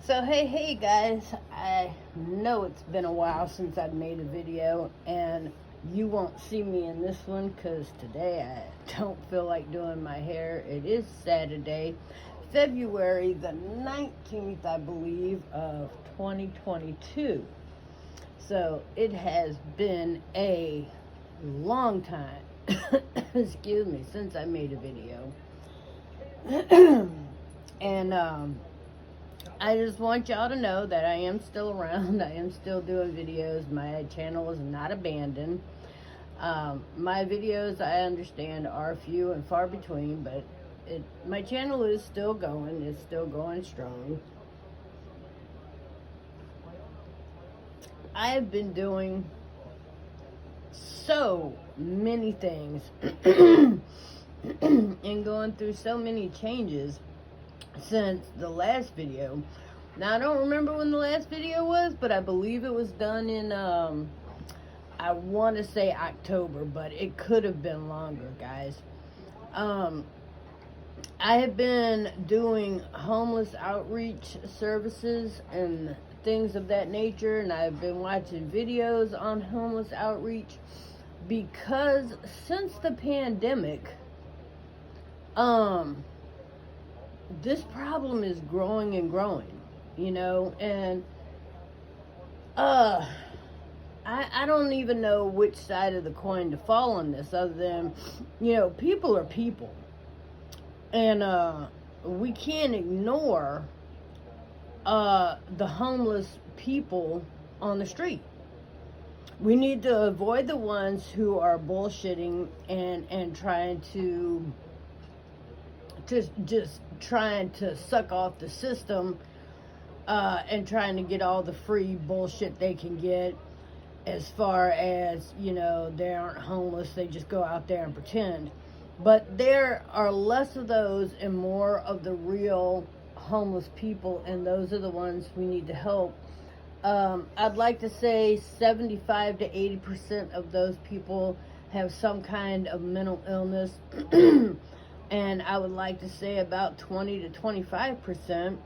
So hey guys, I know it's been a while since I've made a video, and you won't see me in this one because today I don't feel like doing my hair. It is Saturday, February the 19th, I believe, of 2022. So it has been a long time, excuse me, since I made a video. And I just want y'all to know that I am still around. I am still doing videos. My channel is not abandoned. My videos, I understand, are few and far between, but my channel is still going. It's still going strong. I have been doing so many things and going through so many changes since the last video. Now, I don't remember when the last video was, but I believe it was done in, I want to say October, but it could have been longer, guys. I have been doing homeless outreach services and things of that nature, and I've been watching videos on homeless outreach because since the pandemic, this problem is growing and growing, you know, and I don't even know which side of the coin to fall on this, other than, you know, people are people, and we can't ignore the homeless people on the street. We need to avoid the ones who are bullshitting and trying to just trying to suck off the system and trying to get all the free bullshit they can get, as far as, you know, they aren't homeless, they just go out there and pretend. But there are less of those and more of the real homeless people, and those are the ones we need to help. I'd like to say 75 to 80% of those people have some kind of mental illness. And I would like to say about 20 to 25%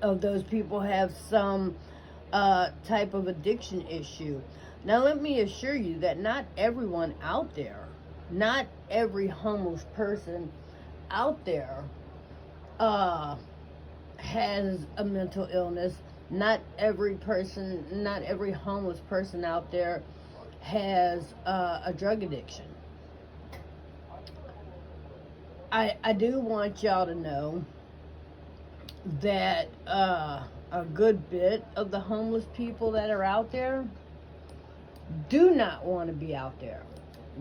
of those people have some type of addiction issue. Now, let me assure you that not everyone out there, not every homeless person out there has a mental illness. Not every homeless person out there has a drug addiction. I do want y'all to know that a good bit of the homeless people that are out there do not want to be out there.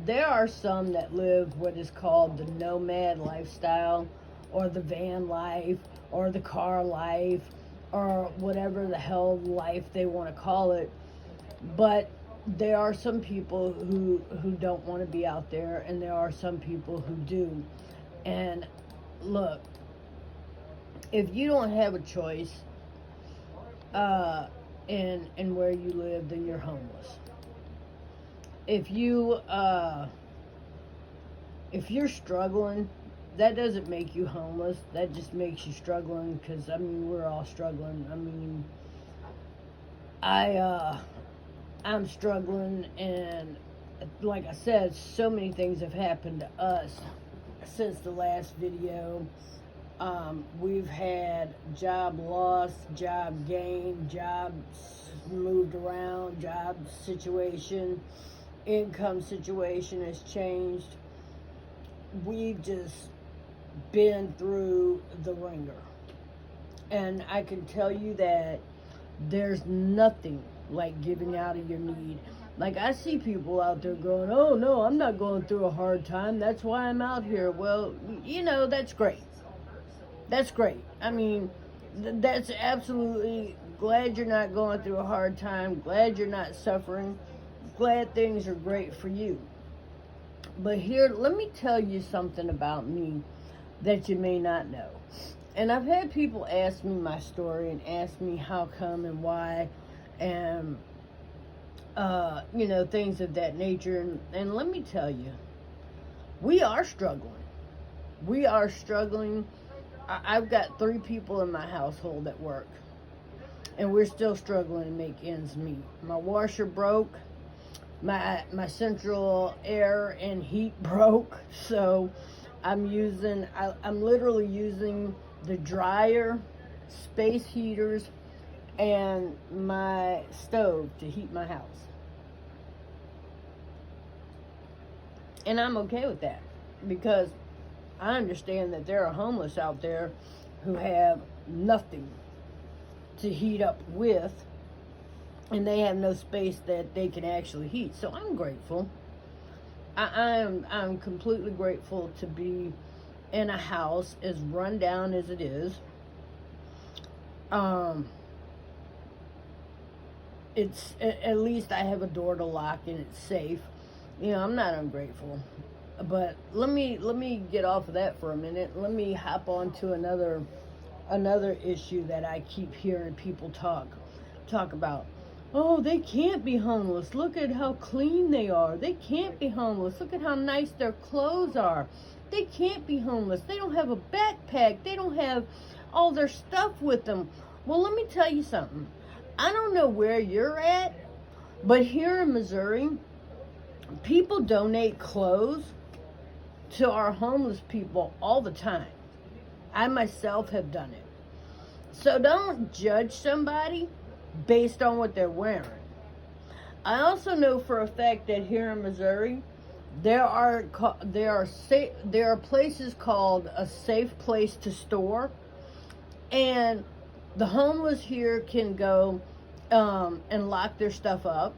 There are some that live what is called the nomad lifestyle, or the van life, or the car life, or whatever the hell life they want to call it. But there are some people who don't want to be out there, and there are some people who do. And look, if you don't have a choice in where you live, then you're homeless. If you're struggling, that doesn't make you homeless. That just makes you struggling, because I mean, we're all struggling. I mean, I'm struggling, and like I said, so many things have happened to us since the last video. We've had job loss, job gain, jobs moved around, job situation, income situation has changed. We've just been through the ringer. And I can tell you that there's nothing like giving out of your need. Like, I see people out there going, oh no, I'm not going through a hard time, that's why I'm out here. Well, you know, that's great. That's great. I mean, that's absolutely glad you're not going through a hard time, glad you're not suffering, glad things are great for you. But here, let me tell you something about me that you may not know. And I've had people ask me my story and ask me how come and why, and you know, things of that nature. And let me tell you, we are struggling. We are struggling. I've got 3 people in my household that work. and we're still struggling to make ends meet. My washer broke, my central air and heat broke, so I'm literally using the dryer, space heaters, and my stove to heat my house. And I'm okay with that, because I understand that there are homeless out there who have nothing to heat up with, and they have no space that they can actually heat. So I'm grateful. I'm completely grateful to be in a house as run down as it is. It's at least I have a door to lock and it's safe. You know, I'm not ungrateful. But let me get off of that for a minute. Let me hop on to another issue that I keep hearing people talk about. Oh, they can't be homeless. Look at how clean they are. They can't be homeless. Look at how nice their clothes are. They can't be homeless. They don't have a backpack. They don't have all their stuff with them. Well, let me tell you something. I don't know where you're at, but here in Missouri, people donate clothes to our homeless people all the time. I myself have done it. So don't judge somebody based on what they're wearing. I also know for a fact that here in Missouri, there are places called a safe place to store, and the homeless here can go and lock their stuff up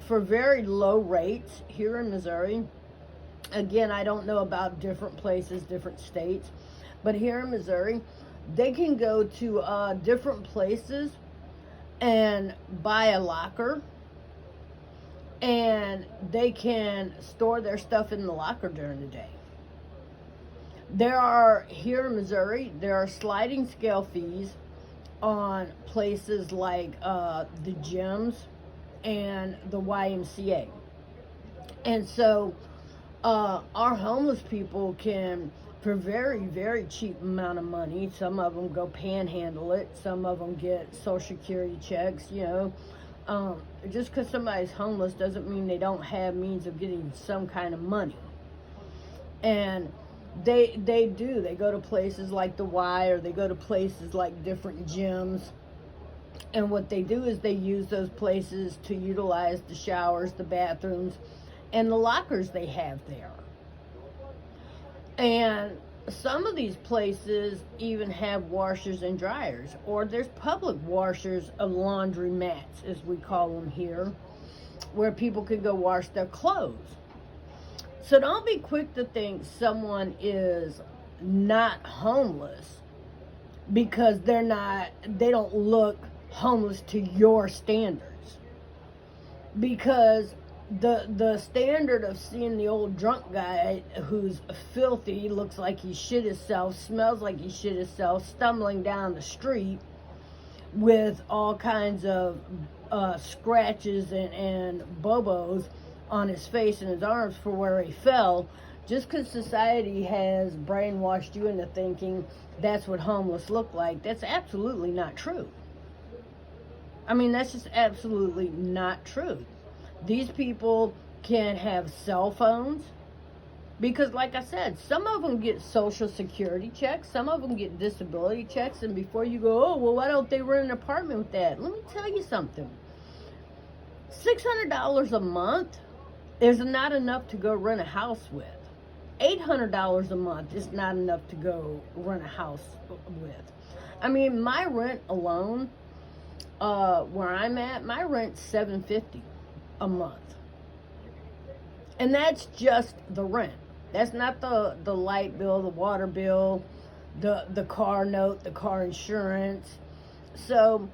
for very low rates here in Missouri. Again, I don't know about different places, different states, but here in Missouri, they can go to different places and buy a locker, and they can store their stuff in the locker during the day. Here in Missouri, there are sliding scale fees on places like the gyms and the YMCA. And so our homeless people can, for very, very cheap amount of money, some of them go panhandle it, some of them get Social Security checks, you know. Just because somebody's homeless doesn't mean they don't have means of getting some kind of money. And they go to places like the Y, or they go to places like different gyms, and what they do is they use those places to utilize the showers, the bathrooms, and the lockers they have there. And some of these places even have washers and dryers, or there's public washers of laundry mats, as we call them here, where people can go wash their clothes. So don't be quick to think someone is not homeless because they don't look homeless to your standards. Because the standard of seeing the old drunk guy who's filthy, looks like he shit himself, smells like he shit himself, stumbling down the street with all kinds of scratches and bobos on his face and his arms for where he fell, just because society has brainwashed you into thinking that's what homeless look like, that's absolutely not true. I mean, that's just absolutely not true. These people can have cell phones, because like I said, some of them get Social Security checks, some of them get disability checks, and before you go, oh, well, why don't they rent an apartment with that? Let me tell you something. $600 a month is not enough to go rent a house with. $800 a month is not enough to go rent a house with. I mean, my rent alone, where I'm at, my rent's $750 a month. And that's just the rent. That's not the light bill, the water bill, the car note, the car insurance. So,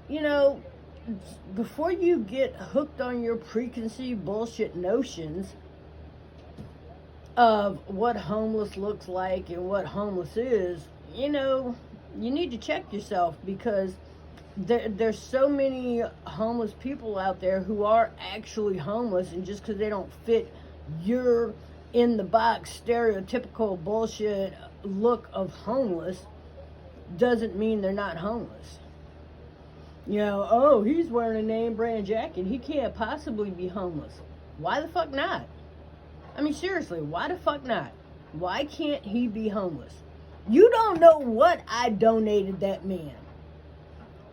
you know, before you get hooked on your preconceived bullshit notions of what homeless looks like and what homeless is, you know, you need to check yourself, because there's so many homeless people out there who are actually homeless, and just because they don't fit your in the box stereotypical bullshit look of homeless doesn't mean they're not homeless. You know, oh, he's wearing a name brand jacket. He can't possibly be homeless. Why the fuck not? I mean, seriously, why the fuck not? Why can't he be homeless? You don't know what I donated that man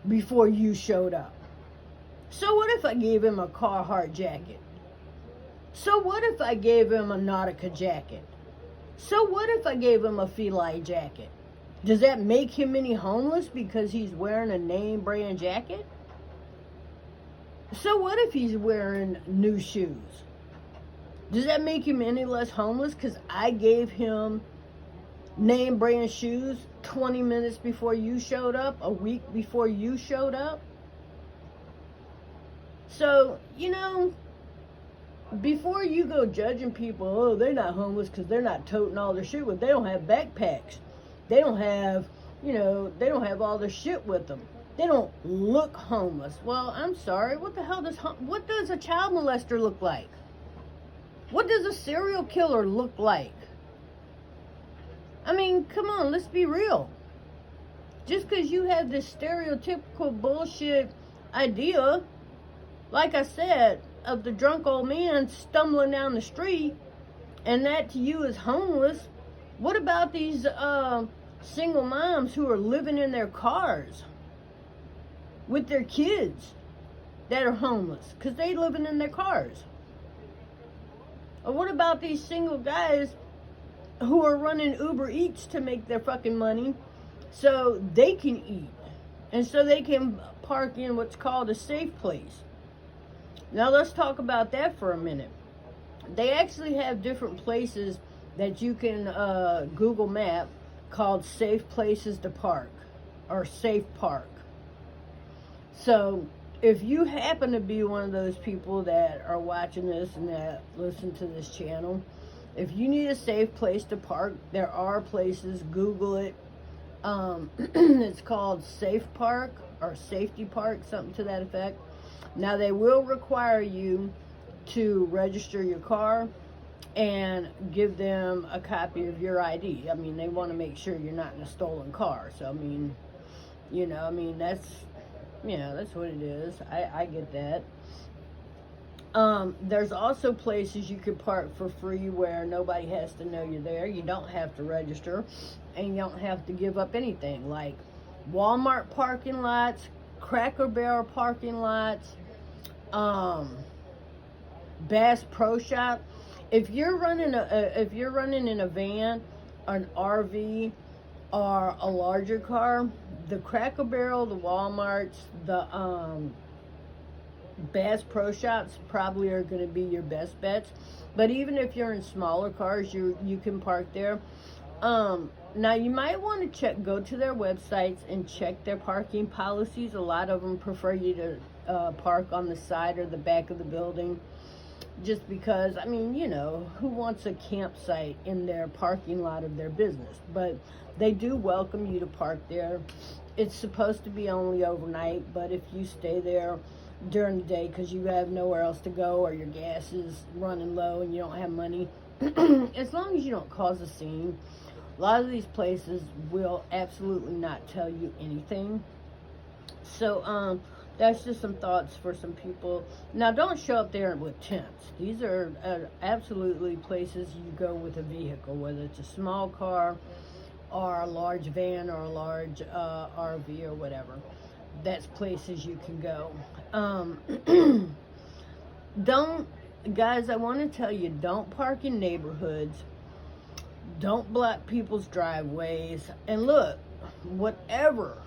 before you showed up. So what if I gave him a Carhartt jacket? So what if I gave him a Nautica jacket? So what if I gave him a Feli jacket? Does that make him any homeless because he's wearing a name brand jacket? So what if he's wearing new shoes? Does that make him any less homeless because I gave him name brand shoes 20 minutes before you showed up, a week before you showed up? So, you know, before you go judging people, oh, they're not homeless because they're not toting all their shit with, they don't have backpacks. They don't have, you know, they don't have all their shit with them. They don't look homeless. Well, I'm sorry, what the hell what does a child molester look like? What does a serial killer look like? I mean, come on, let's be real. Just because you have this stereotypical bullshit idea, like I said, of the drunk old man stumbling down the street, and that to you is homeless, what about these single moms who are living in their cars with their kids that are homeless because they living in their cars? Or what about these single guys who are running Uber Eats to make their fucking money so they can eat and so they can park in what's called a safe place? Now let's talk about that for a minute. They actually have different places that you can Google map called safe places to park or safe park. So if you happen to be one of those people that are watching this and that listen to this channel, if you need a safe place to park, there are places. Google it. It's called Safe Park or Safety Park, something to that effect. Now they will require you to register your car and give them a copy of your ID. I mean, they want to make sure you're not in a stolen car. So, I mean, you know, I mean, that's what it is. I get that. There's also places you can park for free where nobody has to know you're there. You don't have to register and you don't have to give up anything, like Walmart parking lots, Cracker Barrel parking lots, Bass Pro Shop. If you're running in a van, an RV, or a larger car, the Cracker Barrel, the Walmarts, the Bass Pro Shops probably are going to be your best bets. But even if you're in smaller cars, you can park there. Now you might want to go to their websites and check their parking policies. A lot of them prefer you to park on the side or the back of the building. Just because, I mean, you know, who wants a campsite in their parking lot of their business? But they do welcome you to park there. It's supposed to be only overnight, but if you stay there during the day because you have nowhere else to go or your gas is running low and you don't have money, as long as you don't cause a scene, a lot of these places will absolutely not tell you anything. So, that's just some thoughts for some people. Now, don't show up there with tents. These are absolutely places you go with a vehicle, whether it's a small car or a large van or a large RV or whatever. That's places you can go. Guys, I want to tell you, don't park in neighborhoods. Don't block people's driveways. And look, whatever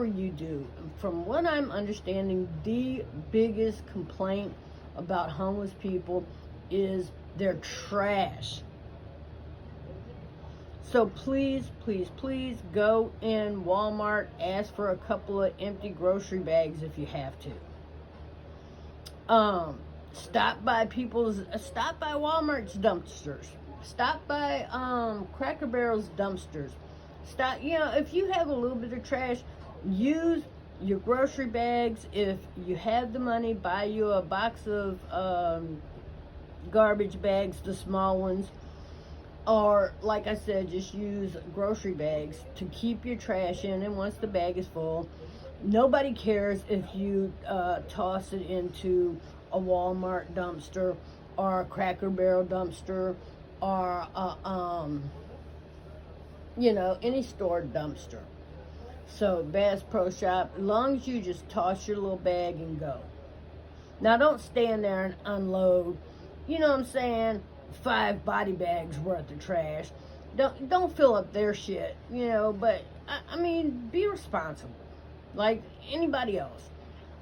you do, from what I'm understanding, the biggest complaint about homeless people is their trash. So please, please, please go in Walmart, ask for a couple of empty grocery bags if you have to. Stop by Walmart's dumpsters. Stop by Cracker Barrel's dumpsters. Stop, you know, if you have a little bit of trash, use your grocery bags. If you have the money, buy you a box of garbage bags, the small ones. Or, like I said, just use grocery bags to keep your trash in, and once the bag is full, Nobody cares if you toss it into a Walmart dumpster or a Cracker Barrel dumpster or any store dumpster. So Bass Pro Shop, as long as you just toss your little bag and go. Now don't stand there and unload, you know what I'm saying, 5 body bags worth of trash. Don't fill up their shit, but I mean, be responsible. Like anybody else.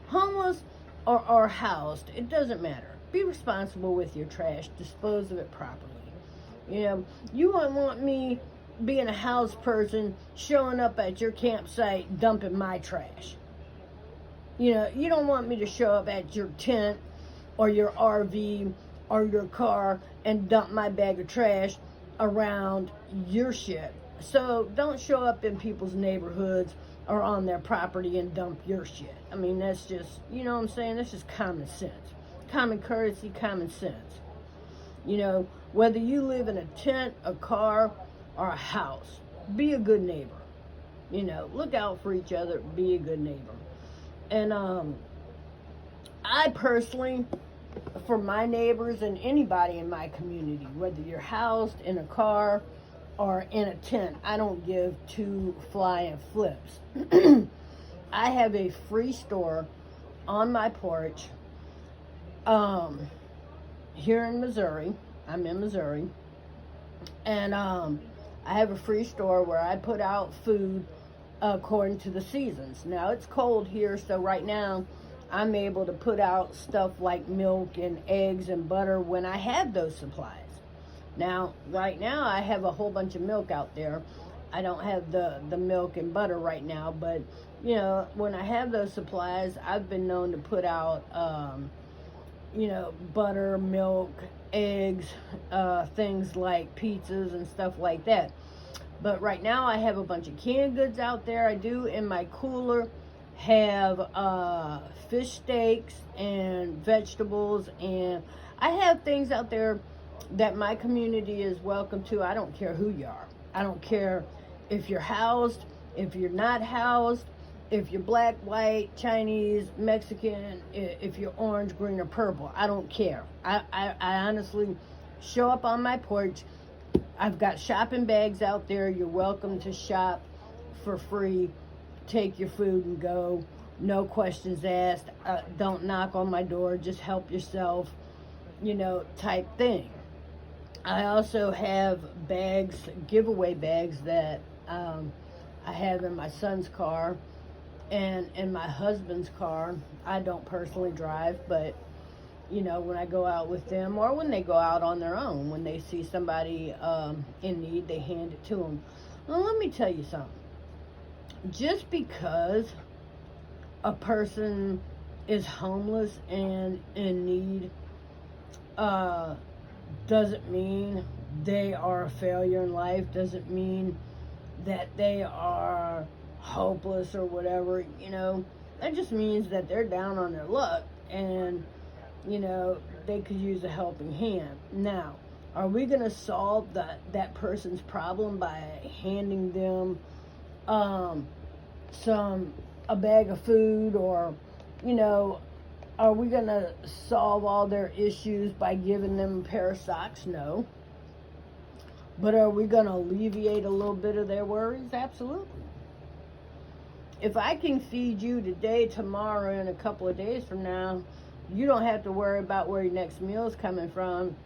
Homeless or housed, it doesn't matter. Be responsible with your trash. Dispose of it properly. You wouldn't want me being a house person showing up at your campsite dumping my trash. You don't want me to show up at your tent or your RV or your car and dump my bag of trash around your shit. So don't show up in people's neighborhoods or on their property and dump your shit. I mean, that's just, you know what I'm saying? That's just common sense. Common courtesy, common sense. Whether you live in a tent, a car, or a house, be a good neighbor. Look out for each other, be a good neighbor. And I personally, for my neighbors and anybody in my community, whether you're housed in a car or in a tent, I don't give 2 flying flips. I have a free store on my porch here in Missouri. I'm in Missouri. And I have a free store where I put out food according to the seasons. Now it's cold here, so right now I'm able to put out stuff like milk and eggs and butter when I have those supplies. Now, right now I have a whole bunch of milk out there. I don't have the milk and butter right now, but when I have those supplies, I've been known to put out butter, milk, eggs, things like pizzas and stuff like that. But right now I have a bunch of canned goods out there. I do in my cooler have fish steaks and vegetables, and I have things out there that my community is welcome to. I don't care who you are. I don't care if you're housed, if you're not housed, if you're black, white, Chinese, Mexican, if you're orange, green, or purple. I don't care. I honestly show up on my porch. I've got shopping bags out there. You're welcome to shop for free. Take your food and go. No questions asked. Don't knock on my door. Just help yourself, type thing. I also have bags, giveaway bags that I have in my son's car and in my husband's car. I don't personally drive, but when I go out with them or when they go out on their own, when they see somebody in need, they hand it to them. Well, let me tell you something. Just because a person is homeless and in need doesn't mean they are a failure in life, doesn't mean that they are hopeless or whatever. That just means that they're down on their luck and they could use a helping hand. Now, are we going to solve that person's problem by handing them a bag of food, or are we going to solve all their issues by giving them a pair of socks? No. But are we going to alleviate a little bit of their worries? Absolutely. If I can feed you today, tomorrow, and a couple of days from now, you don't have to worry about where your next meal is coming from,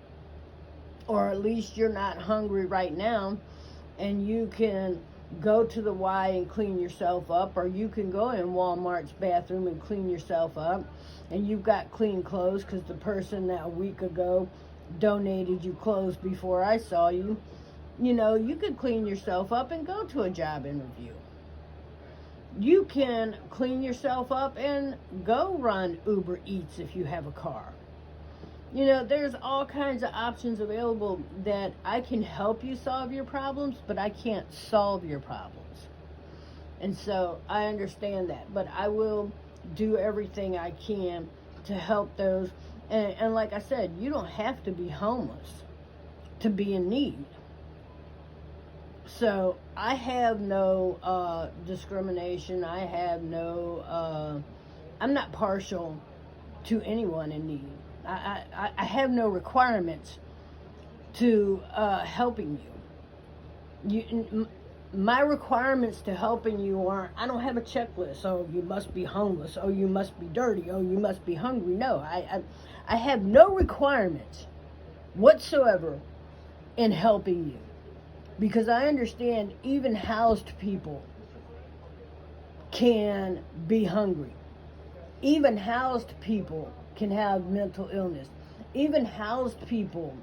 or at least you're not hungry right now, and you can go to the Y and clean yourself up, or you can go in Walmart's bathroom and clean yourself up, and you've got clean clothes because the person that a week ago donated you clothes before I saw you. You could clean yourself up and go to a job interview. You can clean yourself up and go run Uber Eats if you have a car. There's all kinds of options available that I can help you solve your problems, but I can't solve your problems. And so I understand that, but I will do everything I can to help those. And like I said, you don't have to be homeless to be in need. So I have no discrimination. I have no, I'm not partial to anyone in need. I have no requirements to helping you. My requirements to helping you aren't, I don't have a checklist. Oh, you must be homeless. Oh, you must be dirty. Oh, you must be hungry. No, I have no requirements whatsoever in helping you. Because I understand even housed people can be hungry. Even housed people can have mental illness. Even housed people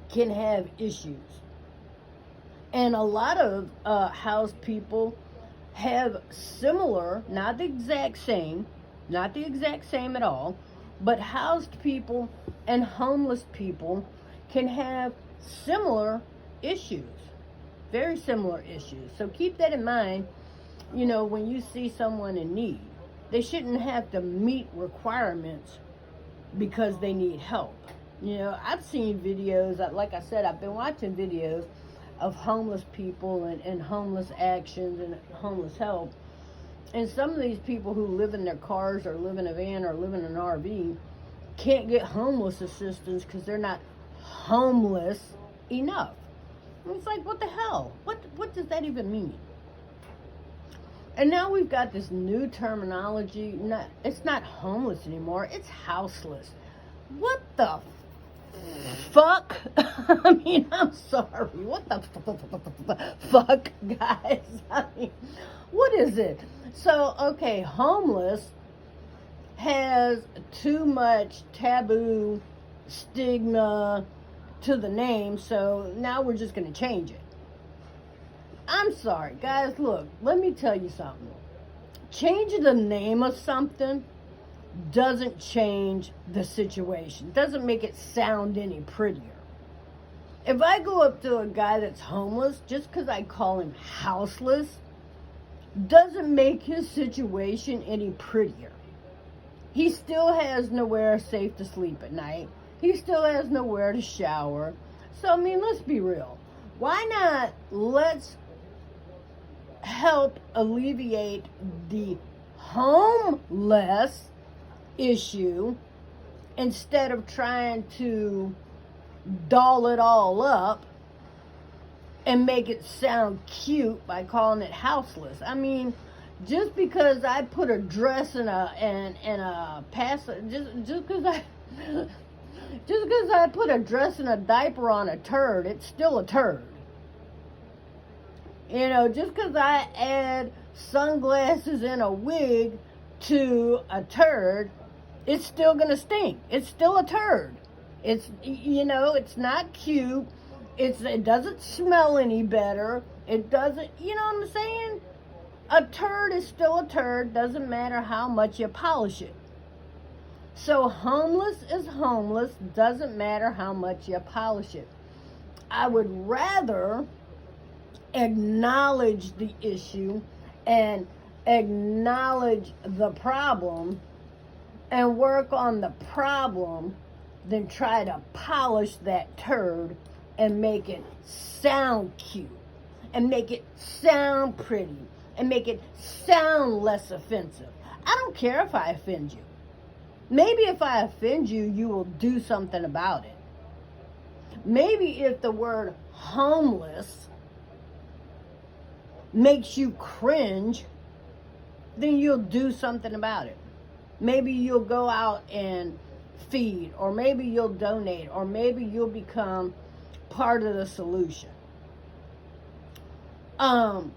can have issues. And a lot of housed people have similar, not the exact same at all, but housed people and homeless people can have similar issues. Very similar issues. So keep that in mind, when you see someone in need. They shouldn't have to meet requirements because they need help. I've seen videos, like I said, I've been watching videos of homeless people and homeless actions and homeless help. And some of these people who live in their cars or live in a van or live in an RV can't get homeless assistance because they're not homeless enough. And it's like, what the hell? What does that even mean? And now we've got this new terminology. It's not homeless anymore. It's houseless. What the fuck? I mean, I'm sorry. What the fuck, guys? I mean, what is it? So, okay, homeless has too much taboo, stigma to the name, so now we're just going to change it. I'm sorry, guys, look, let me tell you something. Changing the name of something doesn't change the situation, doesn't make it sound any prettier. If I go up to a guy that's homeless, just because I call him houseless, doesn't make his situation any prettier. He still has nowhere safe to sleep at night. He still has nowhere to shower. So, I mean, let's be real. Why not let's help alleviate the homeless issue instead of trying to doll it all up and make it sound cute by calling it houseless. I mean, just because I put a dress and a pass, just because I put a dress and a diaper on a turd, it's still a turd. Just because I add sunglasses and a wig to a turd, it's still going to stink. It's still a turd. It's not cute. It doesn't smell any better. It doesn't, you know what I'm saying? A turd is still a turd. Doesn't matter how much you polish it. So homeless is homeless. Doesn't matter how much you polish it. I would rather acknowledge the issue and acknowledge the problem and work on the problem than try to polish that turd and make it sound cute and make it sound pretty and make it sound less offensive. I don't care if I offend you. Maybe if I offend you, you will do something about it. Maybe if the word homeless makes you cringe, then you'll do something about it. Maybe you'll go out and feed, or maybe you'll donate, or maybe you'll become part of the solution. I'm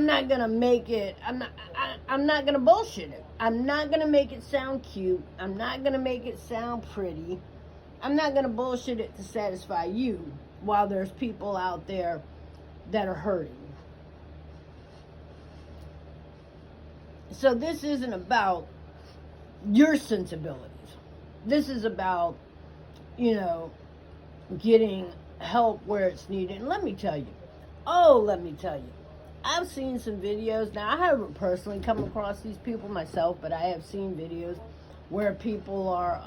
not gonna make it, I'm not gonna bullshit it. I'm not gonna make it sound cute. I'm not gonna make it sound pretty. I'm not gonna bullshit it to satisfy you while there's people out there that are hurting. So this isn't about your sensibilities. This is about, getting help where it's needed. And let me tell you, I've seen some videos. Now, I haven't personally come across these people myself, but I have seen videos where people are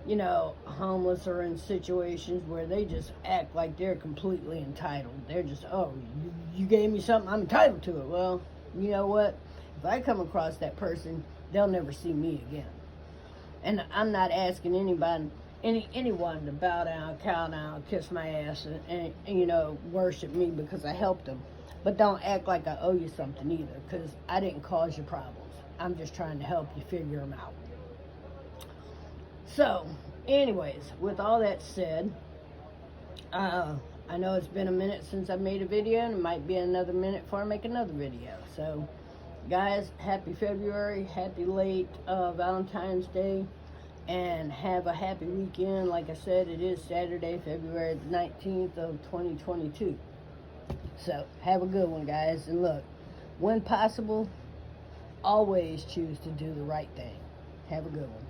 you know, homeless or in situations where they just act like they're completely entitled. They're just, oh, you gave me something, I'm entitled to it. Well, you know what? If I come across that person, they'll never see me again. And I'm not asking anyone to bow down, cow down, kiss my ass, and you know, worship me because I helped them. But don't act like I owe you something either, because I didn't cause your problems. I'm just trying to help you figure them out. So, anyways, with all that said, I know it's been a minute since I made a video, and it might be another minute before I make another video. So, guys, happy February, happy late Valentine's Day, and have a happy weekend. Like I said, it is Saturday, February 19th of 2022. So, have a good one, guys. And look, when possible, always choose to do the right thing. Have a good one.